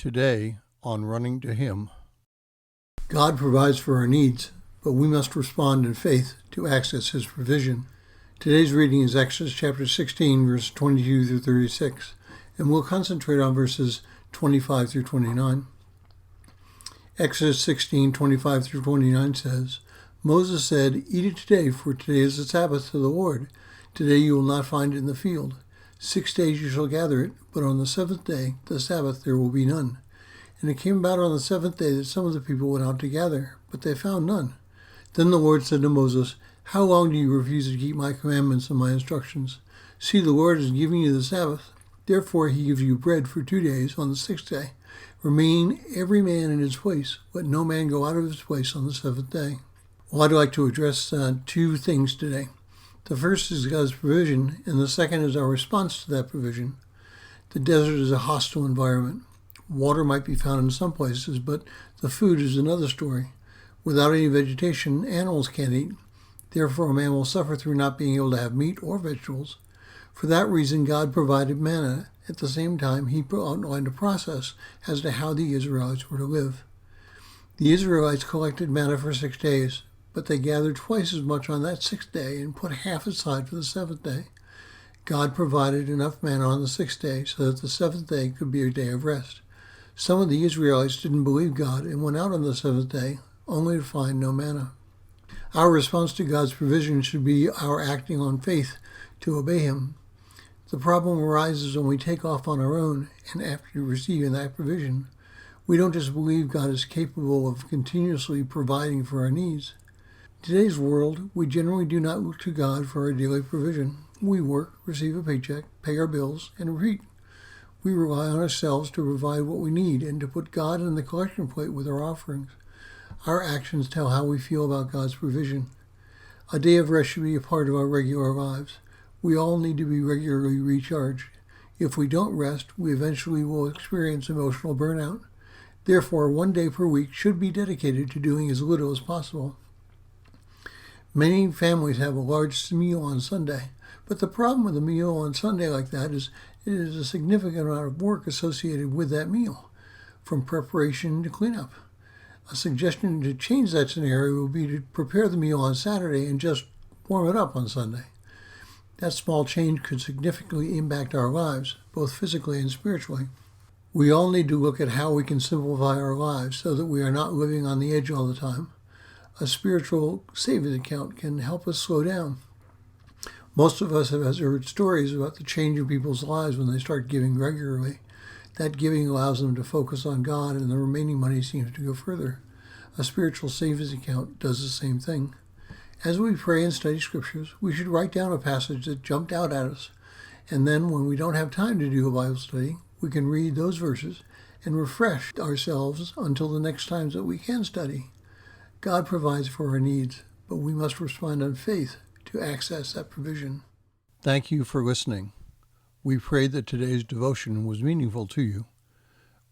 Today on Running to Him. God provides for our needs, but we must respond in faith to access His provision. Today's reading is Exodus chapter 16, verses 22 through 36, and we'll concentrate on verses 25 through 29. Exodus 16, 25 through 29 says, Moses said, "Eat it today, for today is the Sabbath to the Lord. Today you will not find it in the field. 6 days you shall gather it, but on the seventh day, the Sabbath, there will be none." And it came about on the seventh day that some of the people went out to gather, but they found none. Then the Lord said to Moses, "How long do you refuse to keep my commandments and my instructions? See, the Lord is giving you the Sabbath. Therefore he gives you bread for 2 days. On the sixth day, remain every man in his place. Let no man go out of his place on the seventh day." Well, I'd like to address two things today. The first is God's provision, and the second is our response to that provision. The desert is a hostile environment. Water might be found in some places, but the food is another story. Without any vegetation, animals can't eat. Therefore, a man will suffer through not being able to have meat or vegetables. For that reason, God provided manna. At the same time, He outlined a process as to how the Israelites were to live. The Israelites collected manna for 6 days, but they gathered twice as much on that sixth day and put half aside for the seventh day. God provided enough manna on the sixth day so that the seventh day could be a day of rest. Some of the Israelites didn't believe God and went out on the seventh day, only to find no manna. Our response to God's provision should be our acting on faith to obey Him. The problem arises when we take off on our own and after receiving that provision. We don't just believe God is capable of continuously providing for our needs. In today's world, we generally do not look to God for our daily provision. We work, receive a paycheck, pay our bills, and repeat. We rely on ourselves to provide what we need and to put God in the collection plate with our offerings. Our actions tell how we feel about God's provision. A day of rest should be a part of our regular lives. We all need to be regularly recharged. If we don't rest, we eventually will experience emotional burnout. Therefore, 1 day per week should be dedicated to doing as little as possible. Many families have a large meal on Sunday, but the problem with a meal on Sunday like that is it is a significant amount of work associated with that meal, from preparation to cleanup. A suggestion to change that scenario would be to prepare the meal on Saturday and just warm it up on Sunday. That small change could significantly impact our lives, both physically and spiritually. We all need to look at how we can simplify our lives so that we are not living on the edge all the time. A spiritual savings account can help us slow down. Most of us have heard stories about the change in people's lives when they start giving regularly. That giving allows them to focus on God, and the remaining money seems to go further. A spiritual savings account does the same thing. As we pray and study scriptures, we should write down a passage that jumped out at us, and then when we don't have time to do a Bible study, we can read those verses and refresh ourselves until the next times that we can study. God provides for our needs, but we must respond in faith to access that provision. Thank you for listening. We pray that today's devotion was meaningful to you.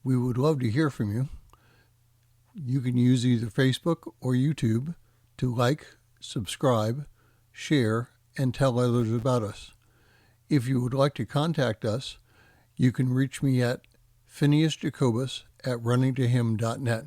We would love to hear from you. You can use either Facebook or YouTube to like, subscribe, share, and tell others about us. If you would like to contact us, you can reach me at phineasjacobus@runningtohim.net.